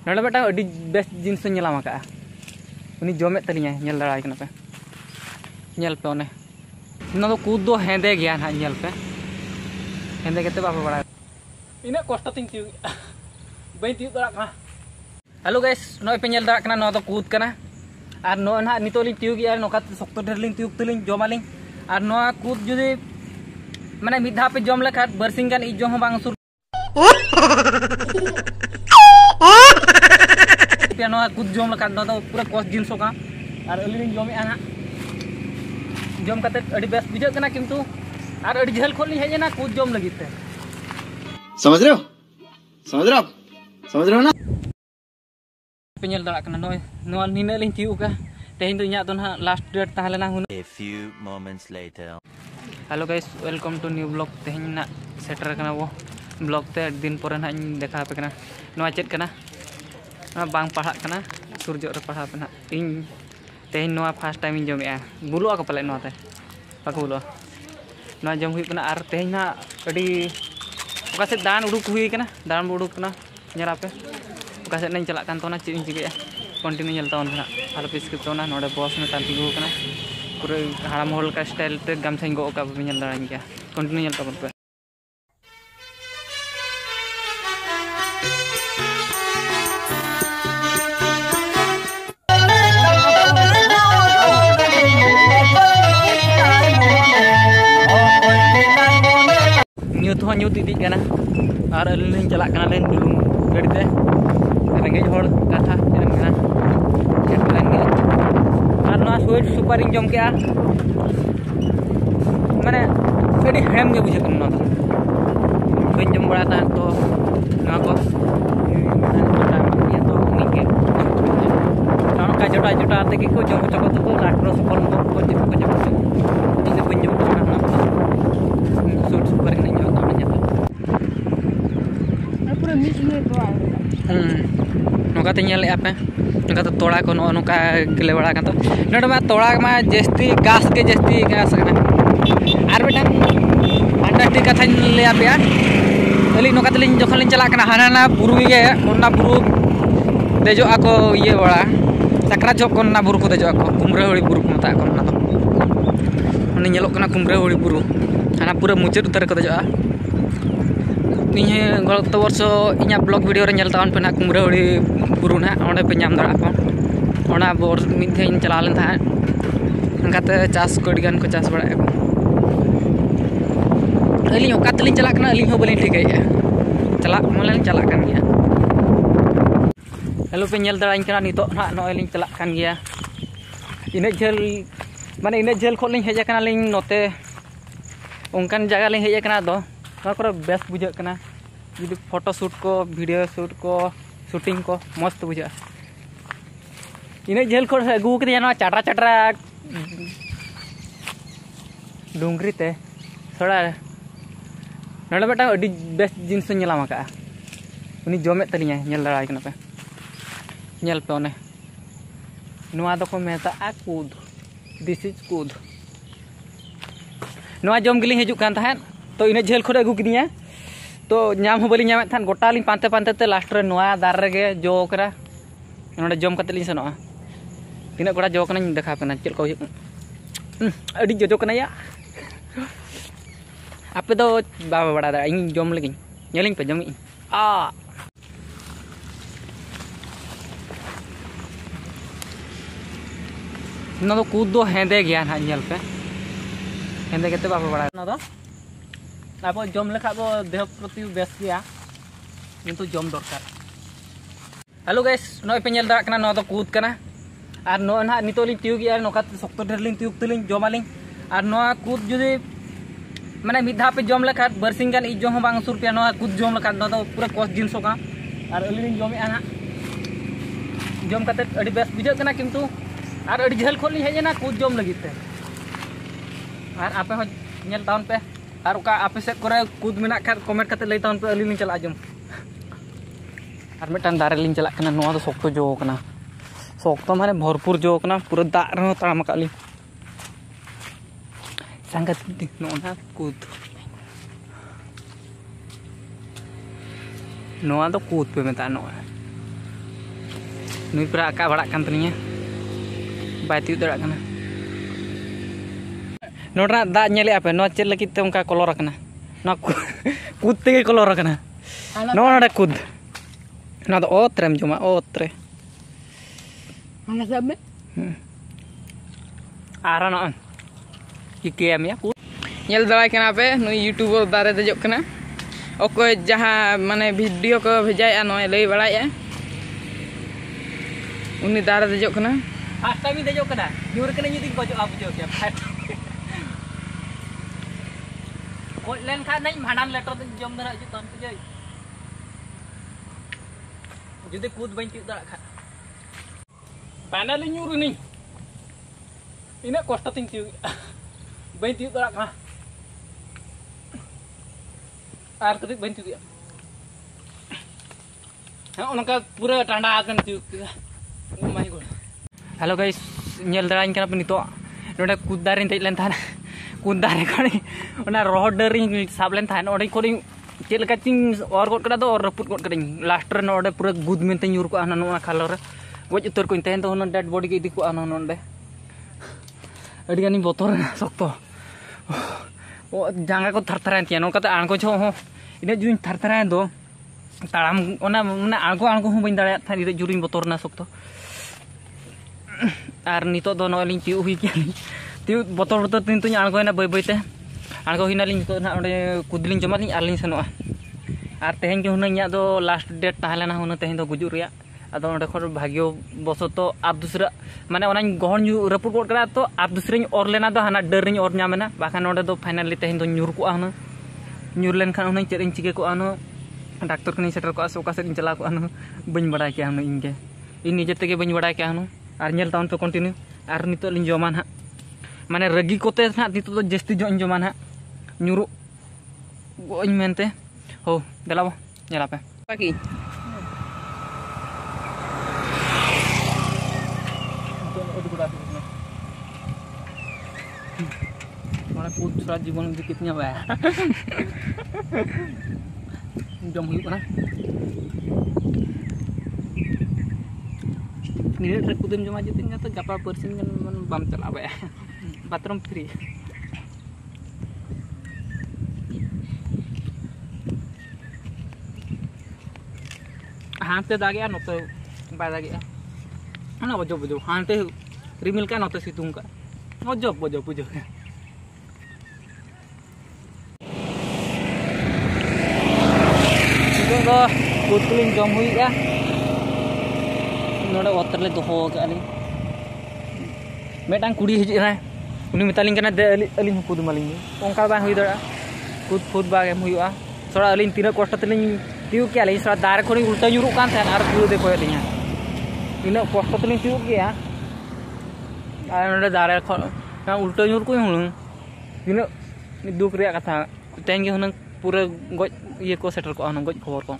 नोडे बेटा अड़ी बेस्ट जिनिस नेलाम का उनी जमे तलिया नेल दाड़ा कना पे नेल पे ओने ना तो कूद दो हेंदे गया ना नेल पे हेंदे केते बापे बड़ा इना कष्ट तिंग तिउ बई तिउ दड़ा का हेलो गाइस नोय पे नेल दाड़ा कना नो तो कूद कना और नो ना नितो लिंग तिउ गया नोका सख्त ढेर लिंग तिउ तलिंग जमालिंग और नो कूद जुदी माने मिद धा पे जम लेखा बरसिंग गान इजो हो बांग सुर नो कूद जम लेखा नो तो पूरा कष्ट जिनिस का और अलिंग जमे ना जम करते अड़ी बेस बुझे कना किंतु और अड़ी झेल खोल हेजना कूद जम लगी ते समझ रहे हो ना पे नेल दाड़ा कना नोय नो निने लिंग तिउ का तेहिं दो इया तो ना लास्ट डेट ताहलेना हुन A few moments later. Hello guys welcome to new blog तेहिं ना सेटर कना वो ब्लॉग ते दिन पर ना देखा पे कना नोआ चेत कना बांग पढ़ा कना सूर्य रे पढ़ा पे ना इन तेहिं नोआ फर्स्ट टाइम इन जमे बुलुआ को पले नोते बाको बुलुआ नोआ जम हुई कना और तेहिं ना अड़ी ओका से दान उडुक हुई कना दान उडुक कना नेरा पे ओका से नई चला कान तो ना ची इन चिगे कंटिन्यू नेल तावन ना आलो पिस्क तो ना नोडे बॉस में तांती गो कना पूरे हाड़ाम होल का स्टाइल ते गामछाई गो का पे नेल दाड़ाኝ गया कंटिन्यू नेल तावन पे न्यूत हो न्यूत इदी कना और अलिन चला कना लेन दुलुम गाड़ी ते रेंगेज होड़ कथा एम कना खेतलान गे और ना स्वीट सुपर इन जम के माने अड़ी हेम गे बुझे कना तो बन जम बड़ा था तो ना को तो निके ना का जोटा जोटा ते के को जम चको तो लाट्रो सफल को जम इन बन जम तो ना सूट सुपर इन जो तो ना पूरा मिट में तो नोका ते नेल आपे नोका तो तोड़ा को नोका गले बड़ा का तो नोडे मा तोड़ा मा जस्ती गास कना आर बेटान फैंटास्टिक कथा ले आपे अली नोका तलिन जखन लिन चला कना हाना बुरु गे ओना बुरु देजो आको ये बड़ा सकरा जो कोना बुरु को देजो आको कुमरे होड़ी बुरु को मता को ना तो उनी नेलो कना कुमरे होड़ी बुरु हाना पूरा मुचाद उतर को देजो इन गत वर्ष इन ब्लॉग वीडियो रे नेल तावन पे ना कुमरे होड़ी बुरु ना ओंडे पे नाम दाड़ा को ओना बोर मिथे इन चला लेन था अंकाते चास को गान को चास बड़ा को अली ओका तलिन चला कना अली हो बलिन ठिकैया चला मलन चला कान गया हेलो पे नेल दाड़ाኝ कना नितो ना नोय लिन चला कान गया इने झेल माने इने झेल खोलिन हेज कना लिन नोते उनकान जगह लिन हेज कना दो ना बेस बुझे कना जुदी फोटो शूट को वीडियो शूट को शूटिंग को मस्त बुझा इन झेल को अगू के चाटा चाटा डुंगरी ते थोड़ा नोडे बेटा अड़ी बेस्ट जिनिस नेलाम का उनी जमे तलिया नेल दाड़ा कना पे नेल पे ओने नोआ दो को मेता कूद दिस इज कूद नोआ जम गिलिंग हिजुक कान थान तो इन झेल खोरे अगू किदिया तो नाम हो बली नामे थान गोटा लिंग पांते पांते ते लास्ट रे नोआ दार रे गे जो करा नोडे जम कते लिंग सनोआ तिना गोटा जो कना देखा पेना चेल को अड़ी जोजो कना या आपे दो बाबा बड़ा दा इन जम लगी नेलिंग पे जमी ना तो कूद दो हेंदे गया ना नेल पे हेंदे केते बाबा बड़ा ना तो अब जम लेखा बो देह प्रति बेस गया किंतु जम दरकार हेलो गाइस नोय पे नेल दाड़ा कना नो तो कूद कना और नो ना नितो लिंग तिउ गया नोका सख्त ढेर लिंग तिउ तलिंग जमालिंग और नो कूद जुदी माने मिद धा पे जम लेखा बरसिंग गान इजो हो बांग सुर पे नो कूद जम लेखा नो तो पूरा कष्ट जिनिस का और अलिन जमे ना जम करते अड़ी बेस बुझे कना किंतु और अड़ी झेल खोल हेजना कूद जम लगी ते और आपे हो नेल तावन पे और ओका आपे से करे कूद मेना खा कमेंट करते लई तावन पे अलिन चला जम और मिटान दारे लिन चला कना नोआ तो सोक्तो जो कना सोक्तो माने भरपूर जो कना पूरा दा रे ताम काली संगत नोना कूद नोआ तो कूद पे मेता नोआ Nui pura akak badak kan talinya. Bai tiup dadak kana. Nora dak nyeli apa? No chet lagi te ongka kolor kana. No kud tege kolor kana. No ada kud. No do otrem cuma otre. Mana sampe? Ara no. Ikem ya kud. Nyel darai kena pe nui YouTuber dare dejok kena. Okoy jaha mane video ko bhejai noy lei balai ya. Uni dare dejok kena. First time dejok kana. Nyur kana nyuting pojok apa pojok ya. Koi len khan nai bhanan letter jom dara ju ton pujai. Judi kud bain tiup dara khan. Panel nyur ni. Ina kosta ting tiup. Bain tiup dara kana. Ar ketik bain tiup ya. Ha onka pura tanda akan tiup. Oh my god. Halo guys, nyel dara kana penito. Node kud darin tej len thana. Kundare kali, ona rohderin sablen than, ode kori cel kacing or got kada do or raput got kading. Laster no ode pura good mente nyur ko anan ona khalor. Goj utor ko inten to ona dead body ke idi ko anan onde. Adi gani botor sokto. O janga ko thartharan tian kata anko cho ho. Ina juin thartharan do. Taram ona mana anko ho bain dare than ide jurin botor na sokto. Ar nito do no lin tiu hui kiani. Tiu botol tentunya algo na boy te algo hinaling to na onde kudling joma ling arling senoa ar tehen ke hunanya do last date tahalena hun tehen do gujur ria ado onde khor bhagyo bosoto ab dusra mane onañ gohon ñu report kod kara to ab dusreñ or lena do hana derriñ or nyamena bakan onde do finally tehen do nyur ko ana nyur len khan onañ cereñ cike ko ana doctor kani setter ko aso ka serin chala ko ana bañ bada ke ana inge ini jete ke bañ bada ke ana ar nyel taun pe continue ar nito ling joman ha Mana ragi kote na dito to jesti jo joman ha nyuru goñ mente ho dalawa nyala pe Pagi. Mana putra जीवन dikitnya ba jom hiup na ini rek kudem jom aja tinggal to japa persin kan bam cala ba bathroom free hante dage note ba dage ana bojo bojo hante rimil ka note situng ka bojo bojo bojo itu do kutling jom hui ya node otter le doho ka ali medang kudi hiji na uni metaling kana de alin kud maling onka ba hui dara kud kud ba em huiwa sora alin tina kosta teling tiu ke alin sora dar khori ulta nyuru kan than ar puru de koy linya ina kosta teling tiu ke ya ar node dar khor na ulta nyur ko hulung ina ni duk ria katha teng ge hunang pura goj ye ko setter ko ana goj khobor ko